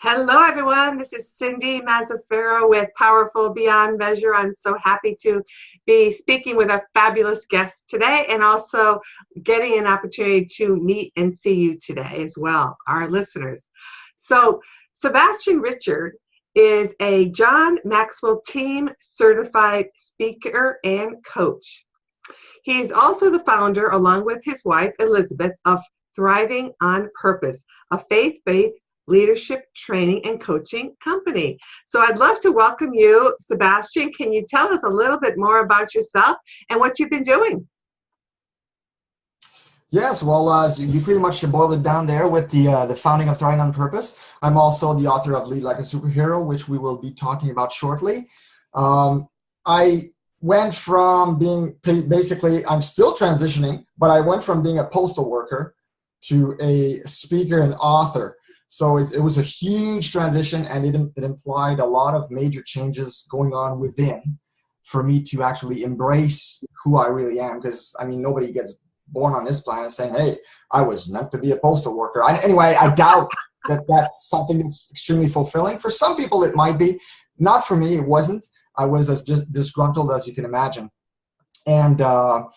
Hello, everyone. This is Cynthia Mazzaferro with Powerful Beyond Measure. I'm so happy to be speaking with a fabulous guest today and also getting an opportunity to meet and see you today as well, our listeners. So, Sebastien Richard is a John Maxwell Team certified speaker and coach. He is also the founder, along with his wife, Elizabeth, of Thriving on Purpose, a faith-based leadership training and coaching company. So I'd love to welcome you, Sebastien. Can you tell us a little bit more about yourself and what you've been doing? Yes, well, you pretty much boiled it down there with the founding of Thriving on Purpose. I'm also the author of Lead Like a Superhero, which we will be talking about shortly. I went from being basically, I'm still transitioning, but I went from being a postal worker to a speaker and author. So it was a huge transition, and it implied a lot of major changes going on within for me to actually embrace who I really am. Because, I mean, nobody gets born on this planet saying, hey, I was meant to be a postal worker. Anyway, I doubt that that's something that's extremely fulfilling. For some people, it might be. Not for me, it wasn't. I was as just disgruntled as you can imagine. And a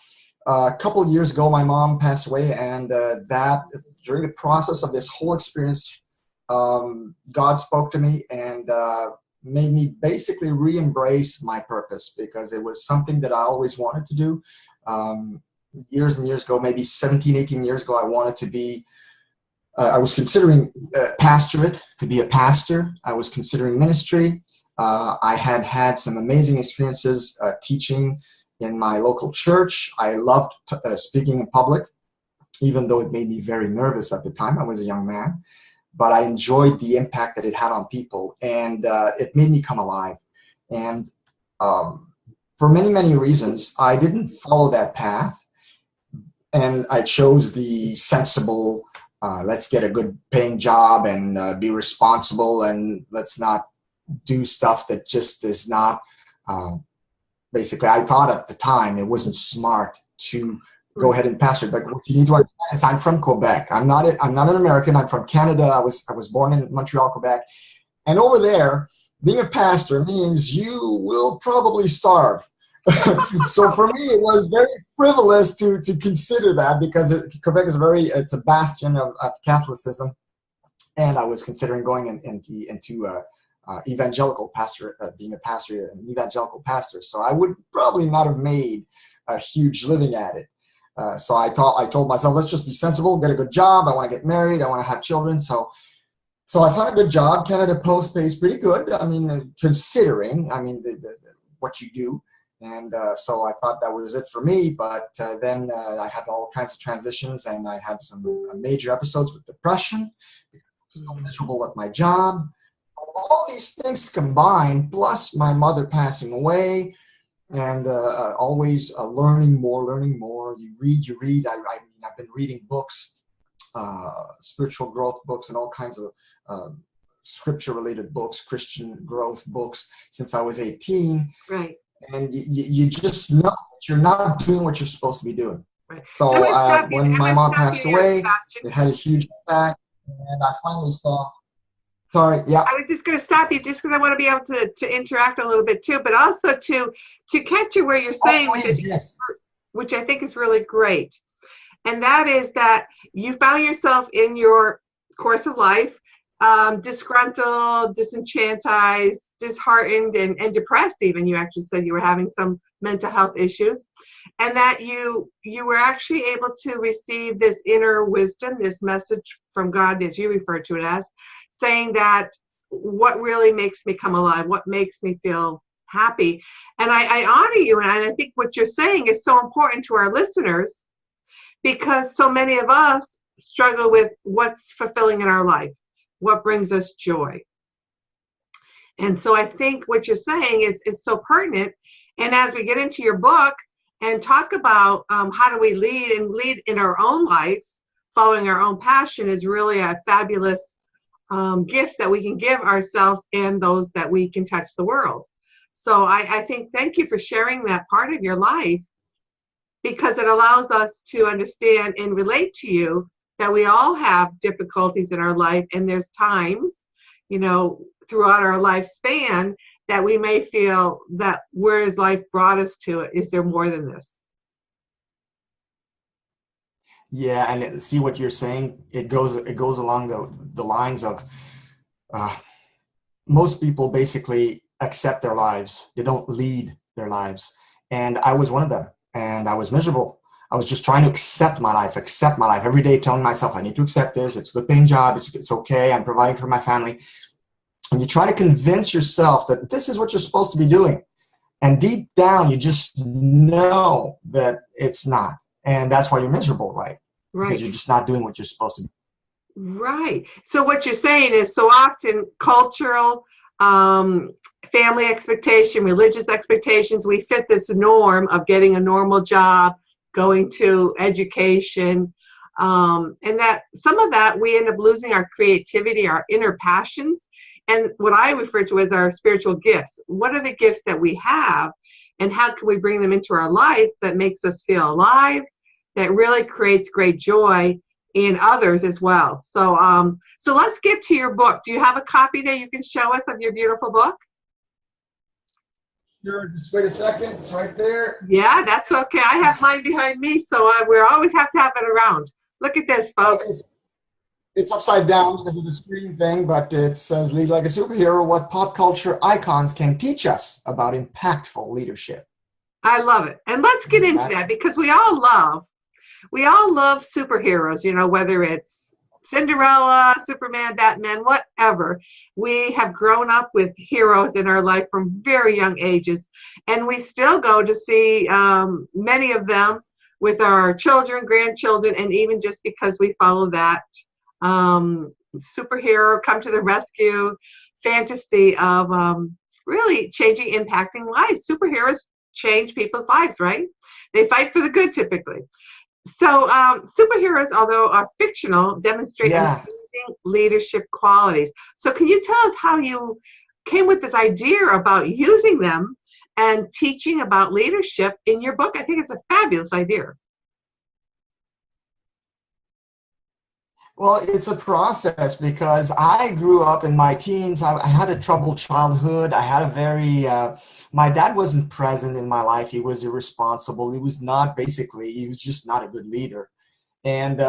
couple of years ago, my mom passed away, and that during the process of this whole experience, God spoke to me and made me basically re-embrace my purpose, because it was something that I always wanted to do. Years and years ago, maybe 17, 18 years ago, I wanted to be, I was considering pastorate, to be a pastor. I was considering ministry. I had had some amazing experiences teaching in my local church. I loved speaking in public, even though it made me very nervous at the time. I was a young man. But I enjoyed the impact that it had on people, and it made me come alive. And for many, many reasons, I didn't follow that path, and I chose the sensible, let's get a good paying job and be responsible, and let's not do stuff that just is not, basically, I thought at the time it wasn't smart to go ahead and pastor. But what you need to understand is I'm from Quebec. I'm not an American. I'm from Canada. I was born in Montreal, Quebec. And over there, being a pastor means you will probably starve. So for me, it was very frivolous to consider that, because Quebec is it's a bastion of Catholicism. And I was considering going into evangelical pastor, being a pastor, an evangelical pastor. So I would probably not have made a huge living at it. So I told myself, let's just be sensible, get a good job. I want to get married. I want to have children. So I found a good job. Canada Post pays pretty good. I mean, considering, what you do. And so I thought that was it for me. But then I had all kinds of transitions, and I had some major episodes with depression, because I was so miserable at my job. All these things combined, plus my mother passing away, and always learning more. You read. I've been reading books, spiritual growth books, and all kinds of scripture-related books, Christian growth books, since I was 18. Right. And you just know that you're not doing what you're supposed to be doing. Right. So when my mom passed away, it had a huge impact, and I finally saw. Sorry, yeah. I was just going to stop you just because I want to be able to interact a little bit too, but also to catch you where you're saying, which I think is really great. And that is that you found yourself in your course of life disgruntled, disenchanted, disheartened, and depressed even. You actually said you were having some mental health issues, and that you were actually able to receive this inner wisdom, this message from God, as you refer to it as, saying that what really makes me come alive, what makes me feel happy. And I honor you, and I think what you're saying is so important to our listeners, because so many of us struggle with what's fulfilling in our life, what brings us joy. And so I think what you're saying is so pertinent. And as we get into your book and talk about how do we lead in our own lives, following our own passion is really a fabulous gift that we can give ourselves and those that we can touch the world. So I think thank you for sharing that part of your life, because it allows us to understand and relate to you that we all have difficulties in our life, and there's times throughout our lifespan, that we may feel that where has life brought us to? Is there more than this? Yeah, and see what you're saying. It goes along the lines of most people basically accept their lives. They don't lead their lives, and I was one of them. And I was miserable. I was just trying to accept my life every day, telling myself I need to accept this. It's a good paying job. It's okay. I'm providing for my family. And you try to convince yourself that this is what you're supposed to be doing. And deep down, you just know that it's not. And that's why you're miserable, right? Right. Because you're just not doing what you're supposed to be. Right. So what you're saying is, so often cultural, family expectation, religious expectations, we fit this norm of getting a normal job, going to education, and that some of that we end up losing our creativity, our inner passions, and what I refer to as our spiritual gifts. What are the gifts that we have, and how can we bring them into our life that makes us feel alive, that really creates great joy in others as well? So let's get to your book. Do you have a copy that you can show us of your beautiful book? Sure, just wait a second. It's right there. Yeah, that's okay. I have mine behind me, so we always have to have it around. Look at this, folks. It's upside down because of the screen thing, but it says Lead Like a Superhero, What Pop Culture Icons Can Teach Us About Impactful Leadership. I love it. And let's get into that, because we all love superheroes, whether it's Cinderella, Superman, Batman, whatever. We have grown up with heroes in our life from very young ages, and we still go to see many of them with our children, grandchildren, and even just because we follow that superhero come to the rescue fantasy of really changing, impacting lives. Superheroes change people's lives, right? They fight for the good typically. So superheroes, although are fictional, demonstrate amazing leadership qualities. So can you tell us how you came with this idea about using them and teaching about leadership in your book? I think it's a fabulous idea. Well, it's a process because I grew up in my teens. I had a troubled childhood. I had a very, my dad wasn't present in my life. He was irresponsible. He was just not a good leader. And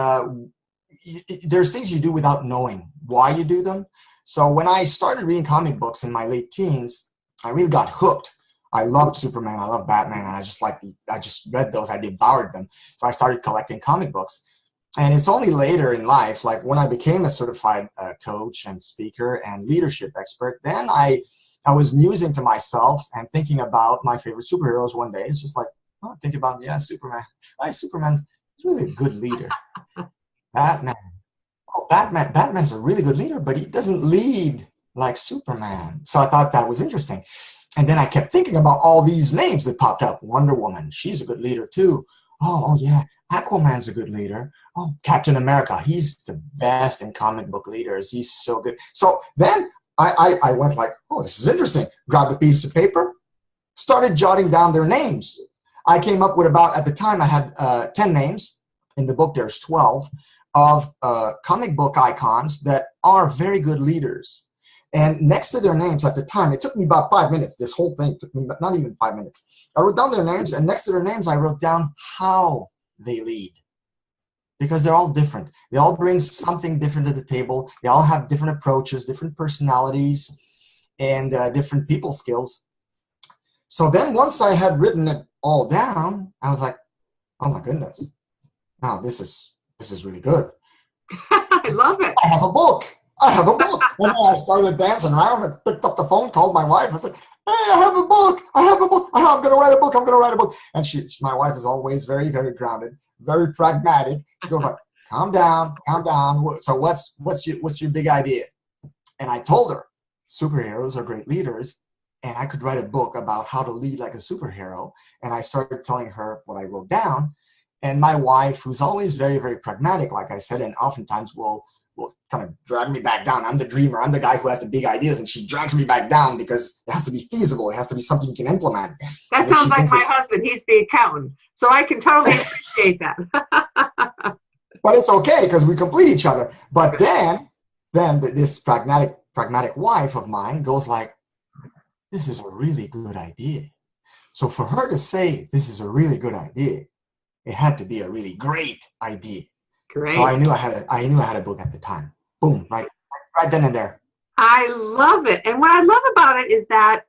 there's things you do without knowing why you do them. So when I started reading comic books in my late teens, I really got hooked. I loved Superman. I loved Batman. And I just read those. I devoured them. So I started collecting comic books. And it's only later in life, like when I became a certified coach and speaker and leadership expert, then I was musing to myself and thinking about my favorite superheroes one day. It's just like, think about, Superman. Superman's really a good leader. Batman's a really good leader, but he doesn't lead like Superman. So I thought that was interesting. And then I kept thinking about all these names that popped up. Wonder Woman, she's a good leader too. Oh yeah, Aquaman's a good leader. Oh, Captain America, he's the best in comic book leaders. He's so good. So then I went like, this is interesting. Grabbed a piece of paper, started jotting down their names. I came up with at the time I had 10 names. In the book there's 12 of comic book icons that are very good leaders. And next to their names at the time, it took me about 5 minutes. This whole thing took me not even 5 minutes. I wrote down their names, and next to their names, I wrote down how they lead. Because they're all different. They all bring something different to the table. They all have different approaches, different personalities, and different people skills. So then once I had written it all down, I was like, oh my goodness. Wow, this is really good. I love it. I have a book. And then I started dancing around and picked up the phone, called my wife and said, hey, I have a book. I'm going to write a book. And my wife is always very, very grounded, very pragmatic. She goes like, calm down. So what's your big idea? And I told her, superheroes are great leaders, and I could write a book about how to lead like a superhero. And I started telling her what I wrote down. And my wife, who's always very, very pragmatic, like I said, and oftentimes will kind of drag me back down. I'm the dreamer. I'm the guy who has the big ideas, and she drags me back down because it has to be feasible. It has to be something you can implement. That sounds like my husband. He's the accountant. So I can totally appreciate that. But it's okay because we complete each other. But then this pragmatic pragmatic wife of mine goes like, this is a really good idea. So for her to say, this is a really good idea, it had to be a really great idea. Great. So I knew I had a book at the time. Boom, right then and there. I love it. And what I love about it is that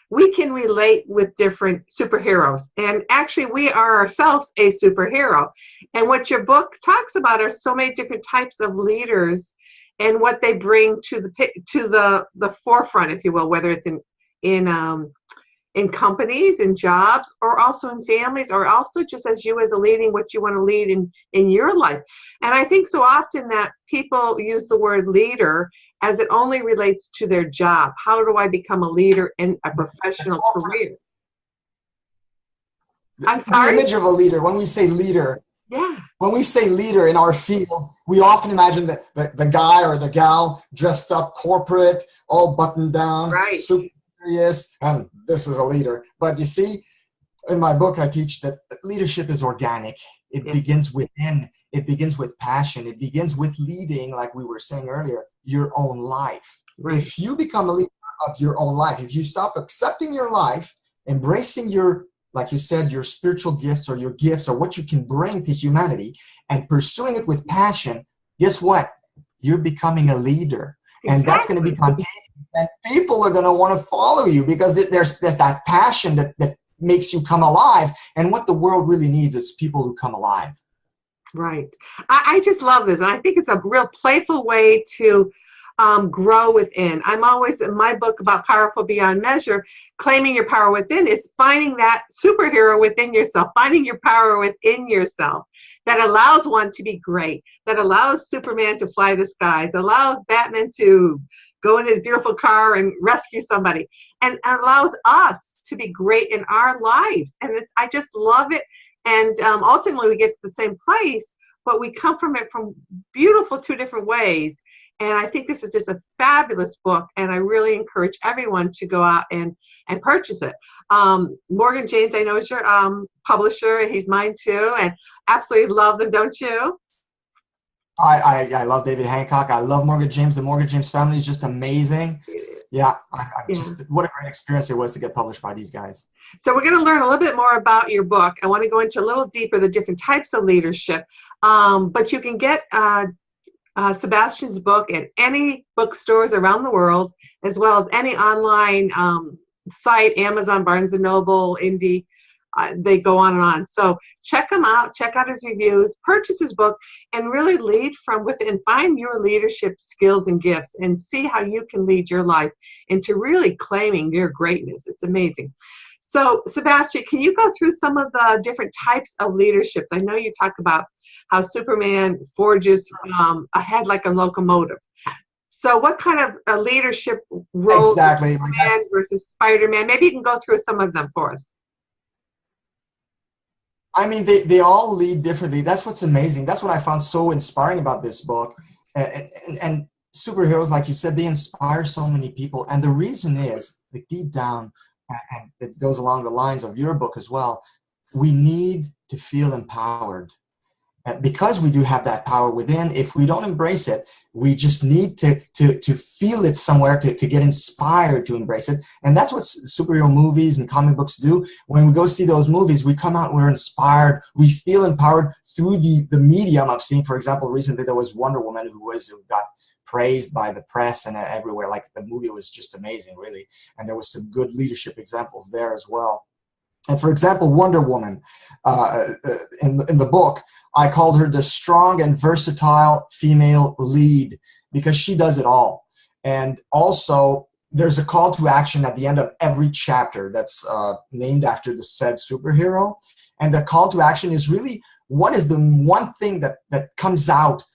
we can relate with different superheroes. And actually, we are ourselves a superhero. And what your book talks about are so many different types of leaders and what they bring to the forefront, if you will, whether it's in companies, in jobs, or also in families, or also just as you as a leading what you want to lead in your life. And I think so often that people use the word leader as it only relates to their job. How do I become a leader in a professional career? I'm sorry? The image of a leader, when we say leader, yeah. When we say leader in our field, we often imagine the guy or the gal dressed up corporate, all buttoned down, right, super serious, and this is a leader. But you see, in my book, I teach that leadership is organic. It begins within. It begins with passion. It begins with leading, like we were saying earlier, your own life. Right. If you become a leader of your own life, if you stop accepting your life, embracing your, like you said, your spiritual gifts or your gifts or what you can bring to humanity and pursuing it with passion, guess what? You're becoming a leader. Exactly. And that's going to be contagious. And people are going to want to follow you because there's that passion that makes you come alive. And what the world really needs is people who come alive. Right. I just love this. And I think it's a real playful way to grow within. I'm always, in my book about Powerful Beyond Measure, claiming your power within is finding that superhero within yourself, finding your power within yourself that allows one to be great, that allows Superman to fly the skies, allows Batman to go in his beautiful car and rescue somebody, and allows us to be great in our lives. And I just love it. And ultimately we get to the same place, but we come from it from beautiful two different ways. And I think this is just a fabulous book, and I really encourage everyone to go out and purchase it. Morgan James, I know, is your publisher. He's mine too, and absolutely love them, don't you? I love David Hancock. I love Morgan James. The Morgan James family is just amazing. Yeah, just what a great experience it was to get published by these guys. So we're going to learn a little bit more about your book. I want to go into a little deeper the different types of leadership, but you can get Sebastien's book at any bookstores around the world, as well as any online site, Amazon, Barnes & Noble, Indie. They go on and on. So check him out, check out his reviews, purchase his book, and really lead from within. Find your leadership skills and gifts and see how you can lead your life into really claiming your greatness. It's amazing. So Sebastien, can you go through some of the different types of leaderships? I know you talk about how Superman forges ahead like a locomotive. So what kind of leadership role exactly Superman versus Spider-Man? Maybe you can go through some of them for us. I mean, they all lead differently. That's what's amazing. That's what I found so inspiring about this book. And superheroes, like you said, they inspire so many people. And the reason is, like, deep down, and it goes along the lines of your book as well, we need to feel empowered. Because we do have that power within, if we don't embrace it, we just need to feel it somewhere to get inspired to embrace it. And that's what superhero movies and comic books do. When we go see those movies, we come out, we're inspired, we feel empowered through the medium of seeing. For example, recently there was Wonder Woman who got praised by the press and everywhere. Like, the movie was just amazing, really. And there was some good leadership examples there as well. And for example, Wonder Woman, in the book, I called her the strong and versatile female lead because she does it all. And also, there's a call to action at the end of every chapter that's named after the said superhero. And the call to action is really, what is the one thing that comes out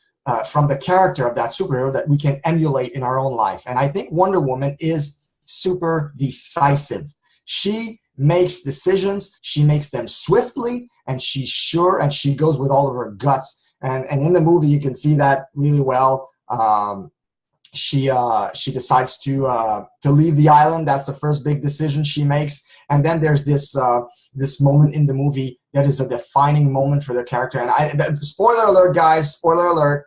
from the character of that superhero that we can emulate in our own life? And I think Wonder Woman is super decisive. She makes decisions, she makes them swiftly, and she's sure, and she goes with all of her guts. And in the movie, you can see that really well. she decides to leave the island. That's the first big decision she makes. And then there's this moment in the movie that is a defining moment for the character. And spoiler alert, guys, spoiler alert.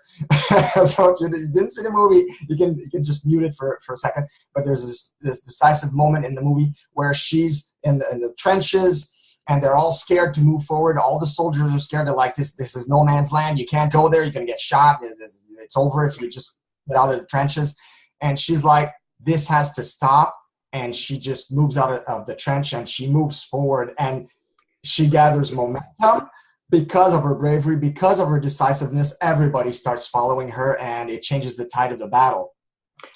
So if you didn't see the movie, you can just mute it for a second. But there's this decisive moment in the movie where she's in the trenches, and they're all scared to move forward. All the soldiers are scared. They're like, this is no man's land. You can't go there. You're going to get shot. It's over if you just get out of the trenches. And she's like, this has to stop. And she just moves out of the trench, and she moves forward, and she gathers momentum because of her bravery, because of her decisiveness. Everybody starts following her, and it changes the tide of the battle.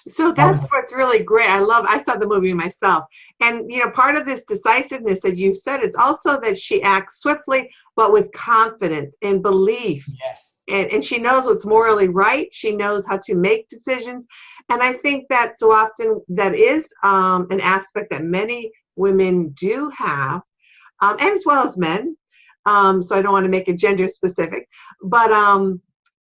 So that's what's really great. I saw the movie myself. And, part of this decisiveness that you said, it's also that she acts swiftly, but with confidence and belief. Yes. And she knows what's morally right. She knows how to make decisions. And I think that so often that is an aspect that many women do have, and as well as men. So I don't want to make it gender specific, but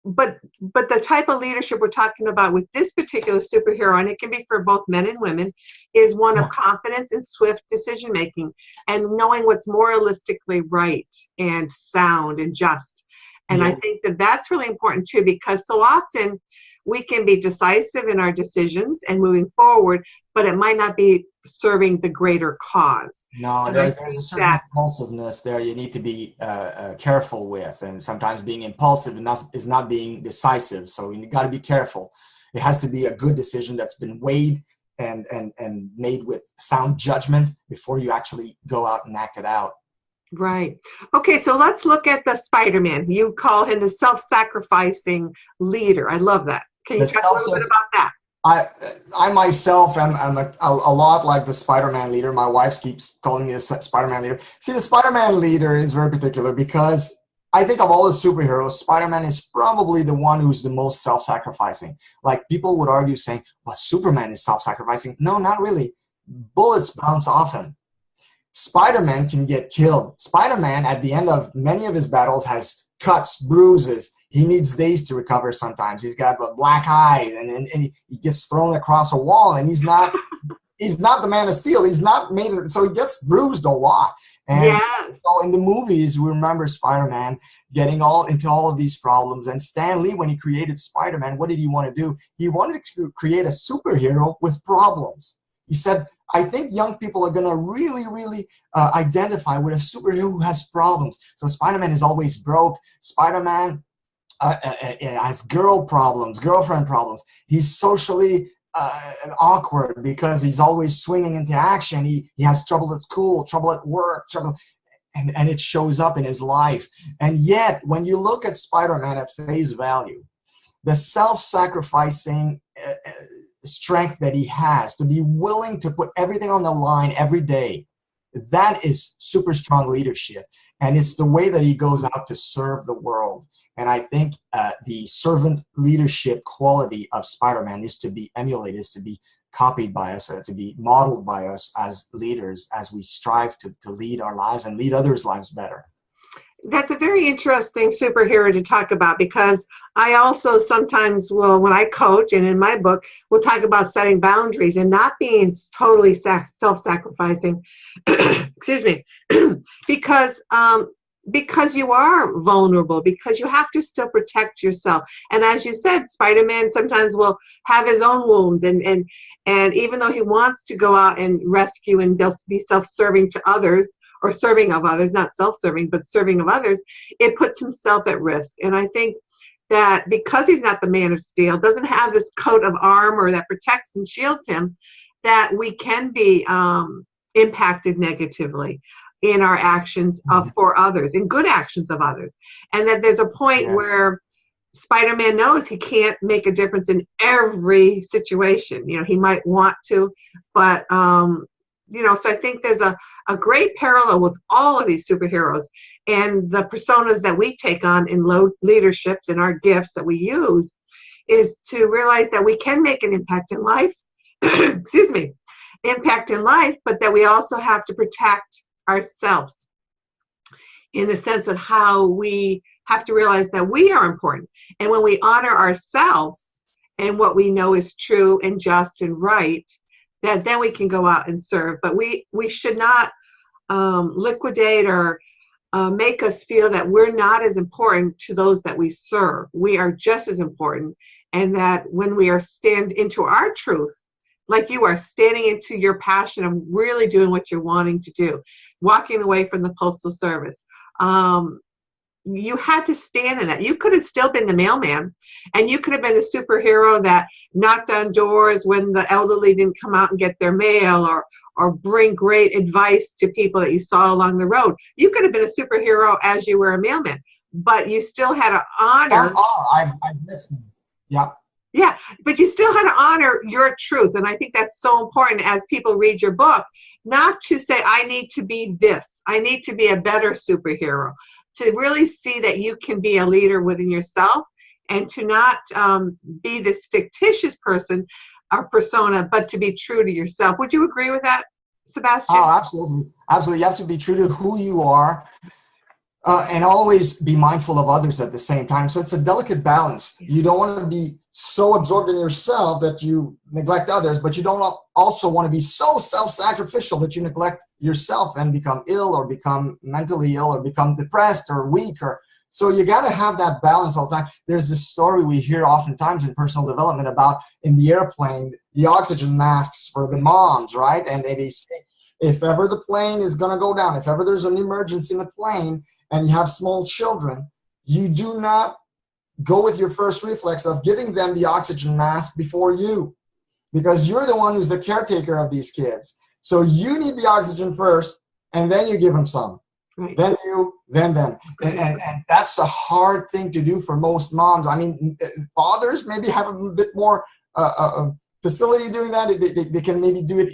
the type of leadership we're talking about with this particular superhero, and it can be for both men and women, is one of confidence and swift decision making, and knowing what's moralistically right and sound and just. And I think that that's really important too, because so often we can be decisive in our decisions and moving forward, but it might not be serving the greater cause. No, there's a certain impulsiveness there you need to be careful with, and sometimes being impulsive is not being decisive. So you got to be careful. It has to be a good decision that's been weighed and made with sound judgment before you actually go out and act it out. Right. Okay, so let's look at the Spider-Man. You call him the self-sacrificing leader. I love that. Can you talk a little bit about that? I myself am a lot like the Spider-Man leader. My wife keeps calling me the Spider-Man leader. See, the Spider-Man leader is very particular because I think of all the superheroes, Spider-Man is probably the one who's the most self-sacrificing. Like, people would argue saying, well, Superman is self-sacrificing. No, not really. Bullets bounce off him. Spider-Man can get killed. Spider-Man, at the end of many of his battles, has cuts, bruises. He needs days to recover sometimes. He's got a black eye, and he gets thrown across a wall, and he's not the Man of Steel. He's not made it, so he gets bruised a lot. And so in the movies, we remember Spider-Man getting into all of these problems. And Stan Lee, when he created Spider-Man, what did he want to do? He wanted to create a superhero with problems. He said, I think young people are going to really, really identify with a superhero who has problems. So Spider-Man is always broke. Spider-Man has girlfriend problems. He's socially awkward because he's always swinging into action. He has trouble at school, trouble at work, and it shows up in his life. And yet, when you look at Spider-Man at face value, the self-sacrificing strength that he has to be willing to put everything on the line every day, that is super strong leadership. And it's the way that he goes out to serve the world. And I think the servant leadership quality of Spider-Man is to be emulated, is to be copied by us, to be modeled by us as leaders, as we strive to lead our lives and lead others' lives better. That's a very interesting superhero to talk about, because I also sometimes will, when I coach and in my book, we'll talk about setting boundaries and not being totally self-sacrificing, excuse me, because you are vulnerable, because you have to still protect yourself. And as you said, Spider-Man sometimes will have his own wounds, and even though he wants to go out and rescue and be self-serving to others, or serving of others, not self-serving, but serving of others, it puts himself at risk. And I think that because he's not the Man of Steel, doesn't have this coat of armor that protects and shields him, that we can be impacted negatively in our actions for others, in good actions of others. And that there's a point where Spider-Man knows he can't make a difference in every situation. He might want to, but so I think there's a great parallel with all of these superheroes and the personas that we take on in leaderships and our gifts that we use, is to realize that we can make an impact in life, excuse me, but that we also have to protect ourselves in the sense of how we have to realize that we are important. And when we honor ourselves and what we know is true and just and right, that then we can go out and serve. But we should not liquidate or make us feel that we're not as important to those that we serve. We are just as important, and that when we are stand into our truth, like you are standing into your passion of really doing what you're wanting to do, walking away from the Postal Service. You had to stand in that. You could have still been the mailman, and you could have been the superhero that knocked on doors when the elderly didn't come out and get their mail, or bring great advice to people that you saw along the road. You could have been a superhero as you were a mailman, but you still had to honor. I've met some. Yeah. Yeah, but you still had to honor your truth. And I think that's so important as people read your book, not to say, I need to be this, I need to be a better superhero, to really see that you can be a leader within yourself, and to not be this fictitious person or persona, but to be true to yourself. Would you agree with that, Sebastien? Oh, absolutely. Absolutely. You have to be true to who you are. And always be mindful of others at the same time. So it's a delicate balance. You don't want to be so absorbed in yourself that you neglect others, but you don't also want to be so self-sacrificial that you neglect yourself and become ill, or become mentally ill, or become depressed or weak. So you got to have that balance all the time. There's this story we hear oftentimes in personal development about, in the airplane, the oxygen masks for the moms, right? And they say, if ever the plane is going to go down, if ever there's an emergency in the plane, and you have small children, you do not go with your first reflex of giving them the oxygen mask before you, because you're the one who's the caretaker of these kids. So you need the oxygen first, and then you give them some. Right. Then you, then them. And that's a hard thing to do for most moms. I mean, fathers maybe have a bit more facility doing that. They can maybe do it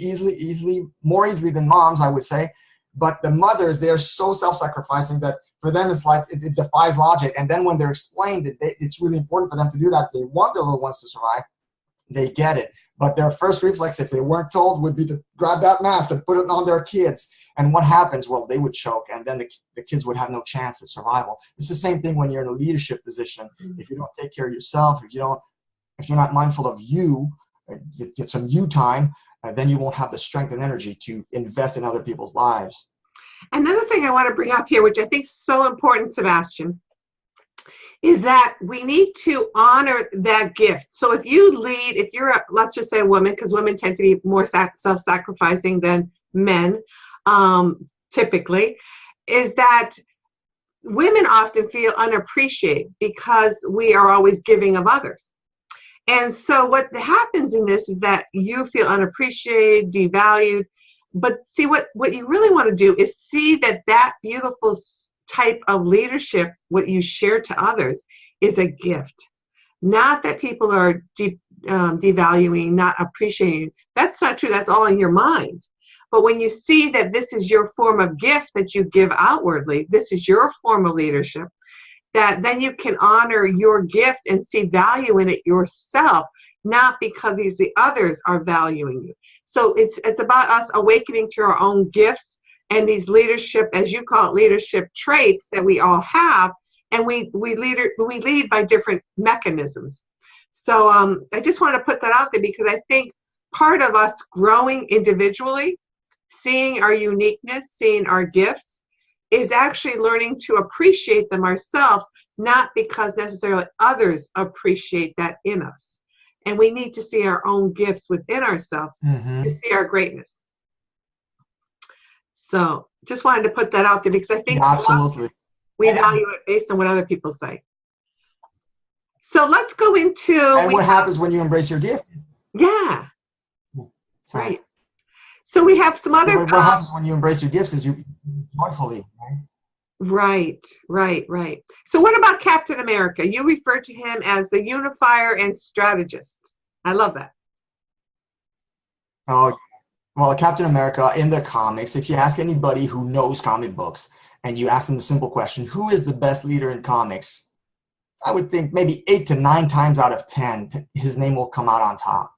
more easily than moms, I would say. But the mothers, they're so self-sacrificing that for them it's like it defies logic. And then when they're explained that it's really important for them to do that, if they want their little ones to survive, they get it. But their first reflex, if they weren't told, would be to grab that mask and put it on their kids. And what happens? Well, they would choke, and then the kids would have no chance at survival. It's the same thing when you're in a leadership position. If you don't take care of yourself, if you're not mindful of you, get some you time, then you won't have the strength and energy to invest in other people's lives. Another thing I want to bring up here, which I think is so important, Sebastien, is that we need to honor that gift. So if you lead, if you're, let's just say a woman, because women tend to be more self-sacrificing than men, typically, is that women often feel unappreciated because we are always giving of others. And so what happens in this is that you feel unappreciated, devalued. But see, what you really want to do is see that beautiful type of leadership, what you share to others, is a gift. Not that people are devaluing, not appreciating. That's not true. That's all in your mind. But when you see that this is your form of gift that you give outwardly, this is your form of leadership, that then you can honor your gift and see value in it yourself, not because the others are valuing you. So it's about us awakening to our own gifts and these leadership, as you call it, leadership traits that we all have, and we lead by different mechanisms. So I just want to put that out there, because I think part of us growing individually, seeing our uniqueness, seeing our gifts, is actually learning to appreciate them ourselves, not because necessarily others appreciate that in us. And we need to see our own gifts within ourselves to see our greatness. So just wanted to put that out there, because I think absolutely we value it based on what other people say. So let's go into... And what happens when you embrace your gift? Yeah. Right. So we have some other... What happens when you embrace your gifts is you joyfully, right? Right. So what about Captain America? You refer to him as the unifier and strategist. I love that. Oh, well, Captain America in the comics, if you ask anybody who knows comic books and you ask them the simple question, who is the best leader in comics? I would think maybe 8 to 9 times out of 10, his name will come out on top.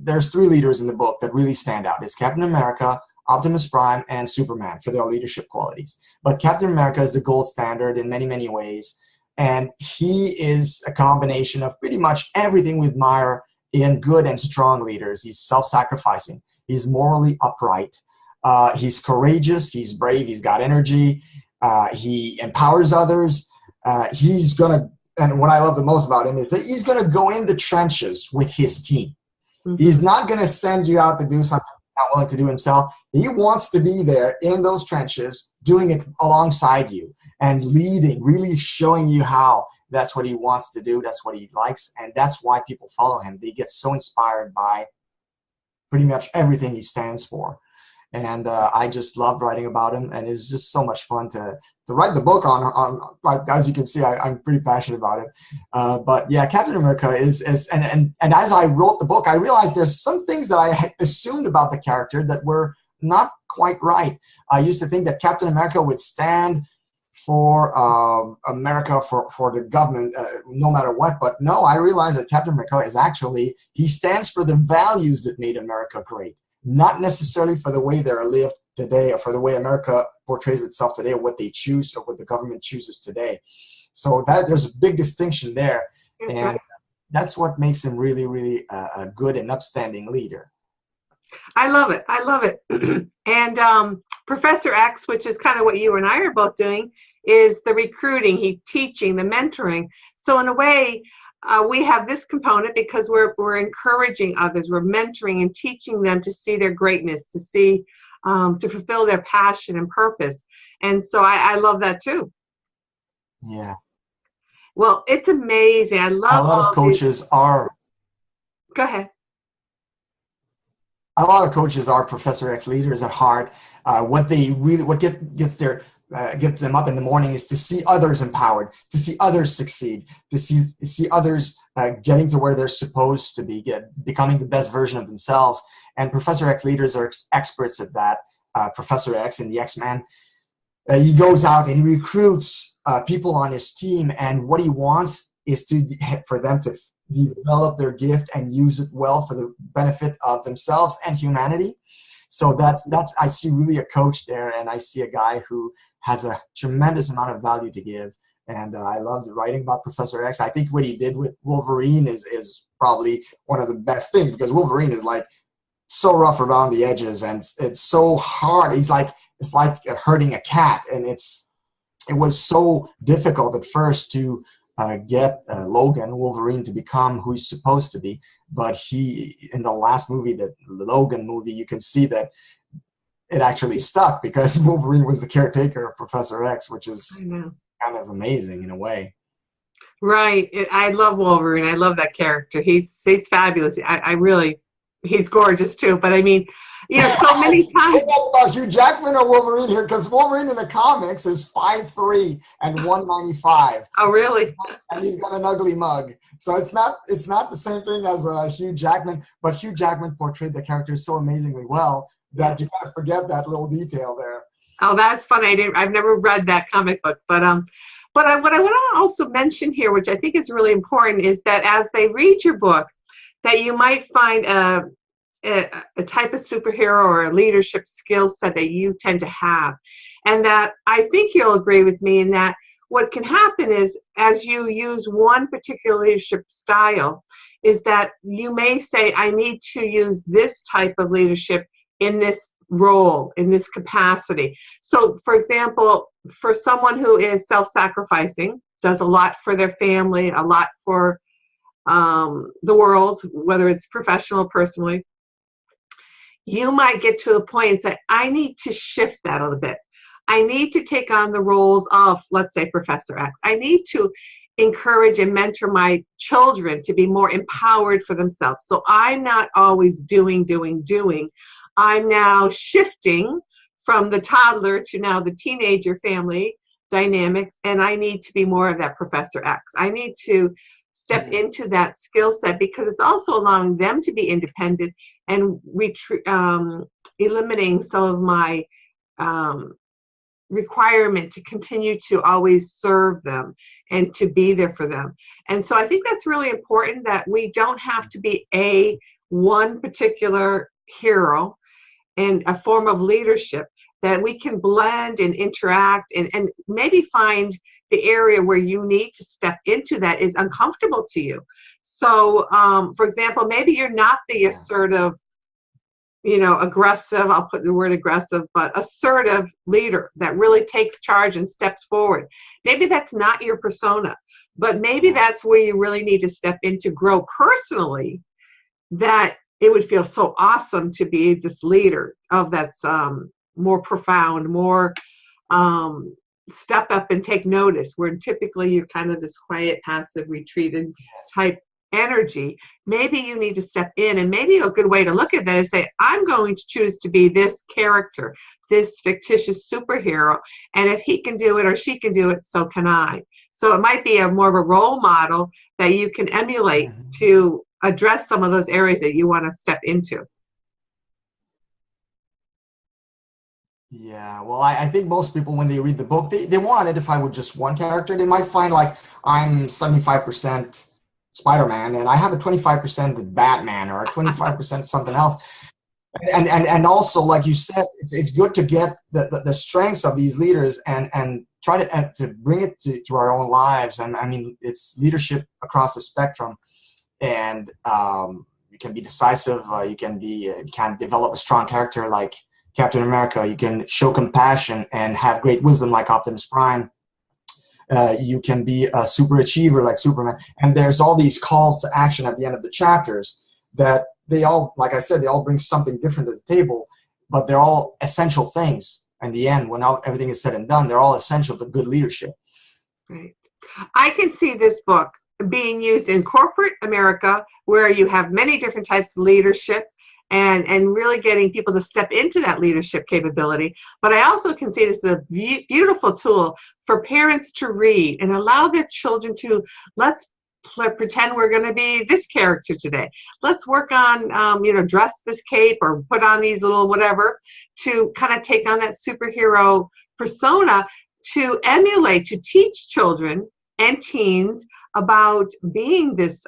There's 3 leaders in the book that really stand out. It's Captain America, Optimus Prime, and Superman for their leadership qualities. But Captain America is the gold standard in many, many ways. And he is a combination of pretty much everything we admire in good and strong leaders. He's self-sacrificing. He's morally upright. He's courageous. He's brave. He's got energy. He empowers others. He's going to, and what I love the most about him is that he's going to go in the trenches with his team. Mm-hmm. He's not going to send you out to do something he's not willing to do himself. He wants to be there in those trenches, doing it alongside you and leading, really showing you how. That's what he wants to do. That's what he likes. And that's why people follow him. They get so inspired by pretty much everything he stands for. And I just loved writing about him. And it's just so much fun to write the book on like, as you can see, I'm pretty passionate about it. But yeah, Captain America is and as I wrote the book, I realized there's some things that I had assumed about the character that were not quite right. I used to think that Captain America would stand for America, for the government, no matter what. But no, I realized that Captain America is actually, he stands for the values that made America great, not necessarily for the way they're lived today or for the way America portrays itself today or what they choose or what the government chooses today. So that there's a big distinction there. That's and right. That's what makes him really, really a good and upstanding leader. I love it. I love it. And Professor X, which is kind of what you and I are both doing, is the recruiting, teaching, the mentoring. So in a way, we have this component because we're encouraging others. We're mentoring and teaching them to see their greatness, to see, to fulfill their passion and purpose. And so I love that too. Yeah. Well, it's amazing. I love a lot of coaches are. Go ahead. A lot of coaches are Professor X leaders at heart. What gets them up in the morning is to see others empowered, to see others succeed, to see others getting to where they're supposed to be, becoming the best version of themselves. And Professor X leaders are experts at that. Professor X in the X-Men, he goes out and he recruits people on his team, and what he wants is for them to develop their gift and use it well for the benefit of themselves and humanity. So that's I see really a coach there, and I see a guy who has a tremendous amount of value to give. And I loved writing about Professor X. I think what he did with Wolverine is probably one of the best things, because Wolverine is like so rough around the edges and it's so hard. It's like hurting a cat, and it was so difficult at first to get Logan, Wolverine, to become who he's supposed to be. But in the last movie, the Logan movie, you can see that it actually stuck because Wolverine was the caretaker of Professor X, which is kind of amazing in a way. Right. I love Wolverine. I love that character. He's fabulous. He's gorgeous too. But I mean, so many times. We're talking about Hugh Jackman or Wolverine here, because Wolverine in the comics is 5'3" and 195. Oh, really? And he's got an ugly mug. So it's not the same thing as Hugh Jackman, but Hugh Jackman portrayed the character so amazingly well that you kind of forget that little detail there. Oh, that's funny. I've never read that comic book, but what I want to also mention here, which I think is really important, is that as they read your book, that you might find a type of superhero or a leadership skill set that you tend to have. And that I think you'll agree with me in that what can happen is, as you use one particular leadership style, is that you may say, I need to use this type of leadership in this role, in this capacity. So, for example, for someone who is self-sacrificing, does a lot for their family, a lot for the world, whether it's professional or personally, you might get to a point and say, I need to shift that a little bit. I need to take on the roles of, let's say, Professor X. I need to encourage and mentor my children to be more empowered for themselves. So I'm not always doing. I'm now shifting from the toddler to now the teenager family dynamics, and I need to be more of that Professor X. I need to step into that skill set, because it's also allowing them to be independent and eliminating some of my requirement to continue to always serve them and to be there for them. And so I think that's really important, that we don't have to be one particular hero and a form of leadership, that we can blend and interact and maybe find the area where you need to step into that is uncomfortable to you. So, for example, maybe you're not the assertive, aggressive, I'll put the word aggressive, but assertive leader that really takes charge and steps forward. Maybe that's not your persona, but maybe that's where you really need to step in to grow personally, that it would feel so awesome to be this leader of that's more profound, more step up and take notice, where typically you're kind of this quiet, passive, retreated type energy. Maybe you need to step in, and maybe a good way to look at that is say, I'm going to choose to be this character, this fictitious superhero, and if he can do it or she can do it, so can I. So it might be more of a role model that you can emulate to address some of those areas that you want to step into. Yeah, well, I think most people, when they read the book, they won't identify with just one character. They might find like, I'm 75% Spider-Man and I have a 25% Batman or a 25% something else. And also, like you said, it's good to get the strengths of these leaders and try to bring it to our own lives. And I mean, it's leadership across the spectrum. And you can be decisive. You can develop a strong character like Captain America. You can show compassion and have great wisdom like Optimus Prime. You can be a super achiever like Superman. And there's all these calls to action at the end of the chapters that they all, like I said, they all bring something different to the table, but they're all essential things. In the end, when everything is said and done, they're all essential to good leadership. Right. I can see this book being used in corporate America, where you have many different types of leadership and really getting people to step into that leadership capability. But I also can see this as a beautiful tool for parents to read and allow their children to, let's pretend we're going to be this character today. Let's work on, dress this cape or put on these little whatever to kind of take on that superhero persona, to emulate, to teach children and teens about being this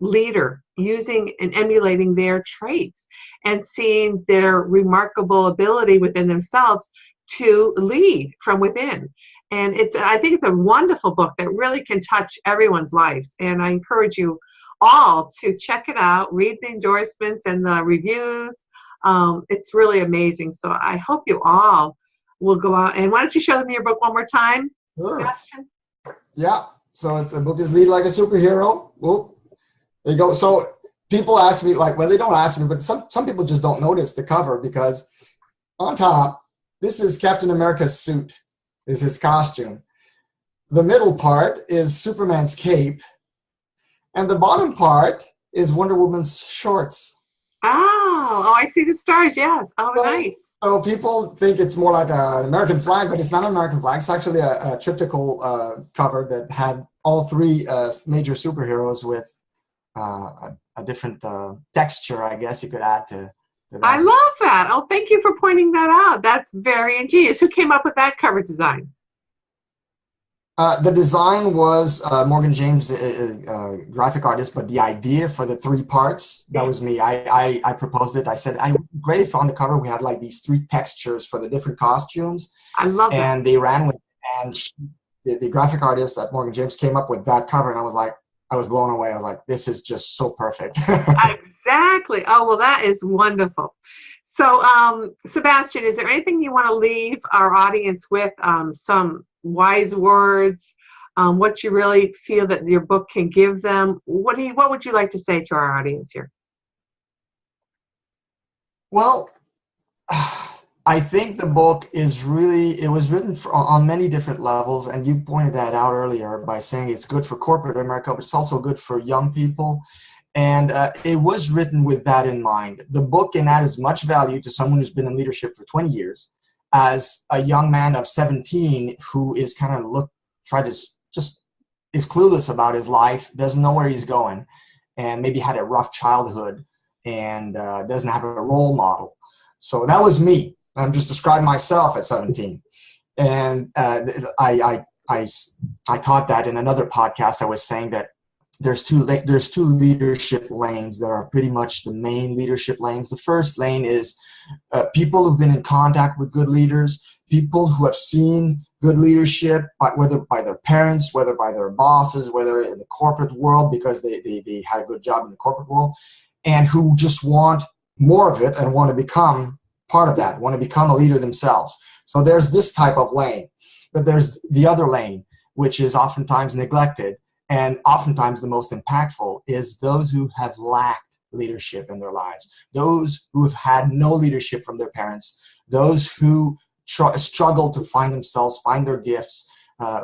leader, using and emulating their traits and seeing their remarkable ability within themselves to lead from within. And I think it's a wonderful book that really can touch everyone's lives. And I encourage you all to check it out, read the endorsements and the reviews. It's really amazing. So I hope you all will go out. And why don't you show them your book one more time, Sure. Sebastien? Yeah. So the book is Lead Like a Superhero. Whoop. There you go. So people ask me, they don't ask me, but some people just don't notice the cover, because on top, this is Captain America's suit, is his costume. The middle part is Superman's cape. And the bottom part is Wonder Woman's shorts. Oh, I see the stars, yes. Oh, nice. So people think it's more like an American flag, but it's not an American flag. It's actually a triptychal cover that had all three major superheroes with a different texture, I guess you could add to that. I love that. Oh, thank you for pointing that out. That's very ingenious. Who came up with that cover design? The design was Morgan James, graphic artist, but the idea for the three parts, that was me. I proposed it. I said, great if on the cover we had like these three textures for the different costumes. I love that. And they ran with it. And the graphic artist at Morgan James came up with that cover, and I was blown away. I was like, this is just so perfect. Exactly. Oh, well, that is wonderful. So, Sebastien, is there anything you want to leave our audience with? Some wise words, what you really feel that your book can give them? What would you like to say to our audience here? Well, I think the book it was written on many different levels, and you pointed that out earlier by saying it's good for corporate America, but it's also good for young people. And it was written with that in mind. The book can add as much value to someone who's been in leadership for 20 years as a young man of 17 who is kind of is clueless about his life, doesn't know where he's going, and maybe had a rough childhood and doesn't have a role model. So that was me. I'm just describing myself at 17. And I taught that in another podcast. I was saying that there's two leadership lanes that are pretty much the main leadership lanes. The first lane is people who've been in contact with good leaders, people who have seen good leadership, whether by their parents, whether by their bosses, whether in the corporate world because they had a good job in the corporate world, and who just want more of it and want to become part of that, want to become a leader themselves. So there's this type of lane, but there's the other lane, which is oftentimes neglected and oftentimes the most impactful, is those who have lacked leadership in their lives, those who have had no leadership from their parents, those who struggle to find themselves, find their gifts,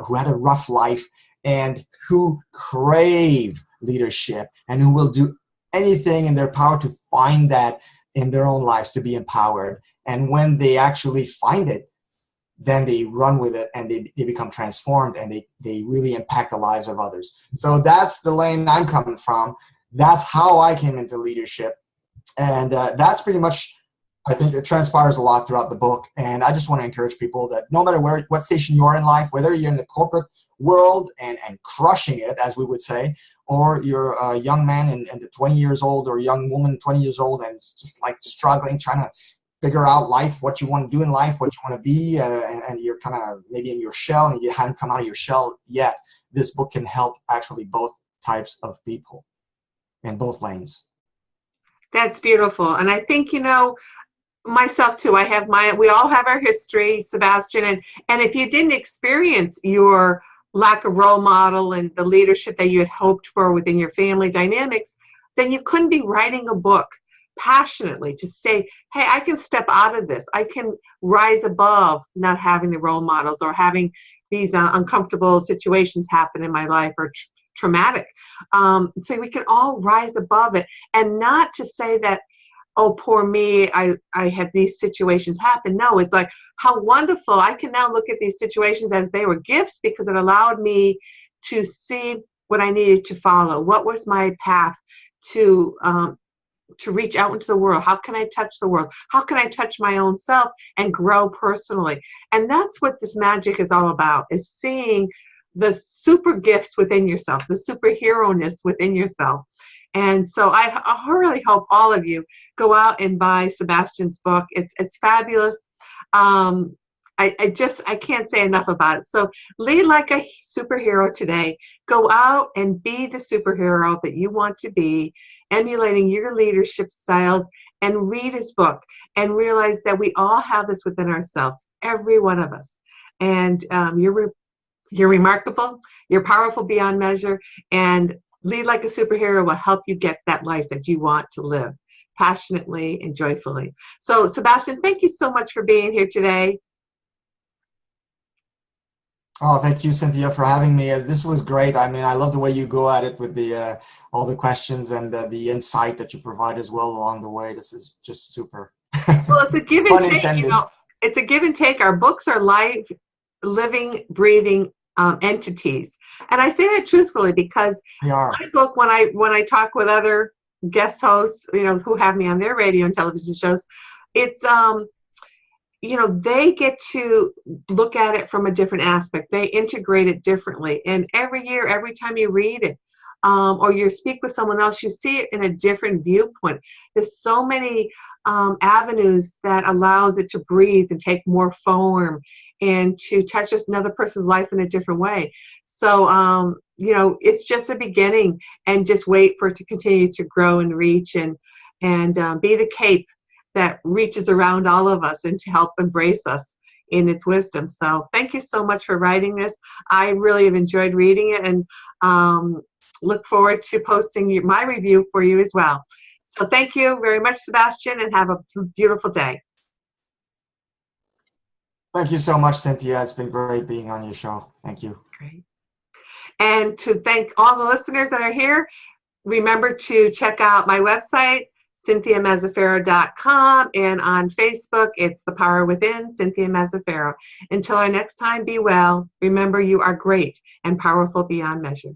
who had a rough life, and who crave leadership and who will do anything in their power to find that in their own lives, to be empowered. And when they actually find it, then they run with it and they become transformed and they really impact the lives of others. So that's the lane I'm coming from. That's how I came into leadership. And that's pretty much, I think it transpires a lot throughout the book. And I just want to encourage people that no matter what station you are in life, whether you're in the corporate world and crushing it, as we would say, or you're a young man and 20 years old, or a young woman 20 years old and just like struggling, trying to figure out life, what you want to do in life, what you want to be, and you're kind of maybe in your shell and you haven't come out of your shell yet, this book can help actually both types of people in both lanes. That's beautiful. And I think, myself too, we all have our history, Sebastien, and if you didn't experience your lack of role model and the leadership that you had hoped for within your family dynamics, then you couldn't be writing a book passionately to say, hey, I can step out of this. I can rise above not having the role models or having these uncomfortable situations happen in my life or traumatic. So we can all rise above it, and not to say that, oh, poor me, I had these situations happen. No, it's like, how wonderful. I can now look at these situations as they were gifts because it allowed me to see what I needed to follow. What was my path to reach out into the world? How can I touch the world? How can I touch my own self and grow personally? And that's what this magic is all about, is seeing the super gifts within yourself, the superhero-ness within yourself. And so I really hope all of you go out and buy Sebastien's book. It's fabulous. I can't say enough about it. So lead like a superhero today. Go out and be the superhero that you want to be, emulating your leadership styles, and read his book and realize that we all have this within ourselves, every one of us. And you're remarkable, you're powerful beyond measure, and lead like a superhero will help you get that life that you want to live passionately and joyfully. So Sebastien, thank you so much for being here today. Oh, thank you, Cynthia, for having me. This was great. I mean, I love the way you go at it with the all the questions and the insight that you provide as well along the way. This is just super. Well, it's a give and take. It's a give and take. Our books are live, living, breathing entities, and I say that truthfully because my book, when I talk with other guest hosts, who have me on their radio and television shows, it's they get to look at it from a different aspect. They integrate it differently. And every year, every time you read it, or you speak with someone else, you see it in a different viewpoint. There's so many avenues that allows it to breathe and take more form and to touch another person's life in a different way. So, it's just a beginning, and just wait for it to continue to grow and reach and be the cape that reaches around all of us and to help embrace us in its wisdom. So thank you so much for writing this. I really have enjoyed reading it, and look forward to posting my review for you as well. So thank you very much, Sebastien, and have a beautiful day. Thank you so much, Cynthia. It's been great being on your show. Thank you. Great. And to thank all the listeners that are here, remember to check out my website, CynthiaMazzaferro.com, and on Facebook, it's The Power Within, Cynthia Mazzaferro. Until our next time, be well. Remember, you are great and powerful beyond measure.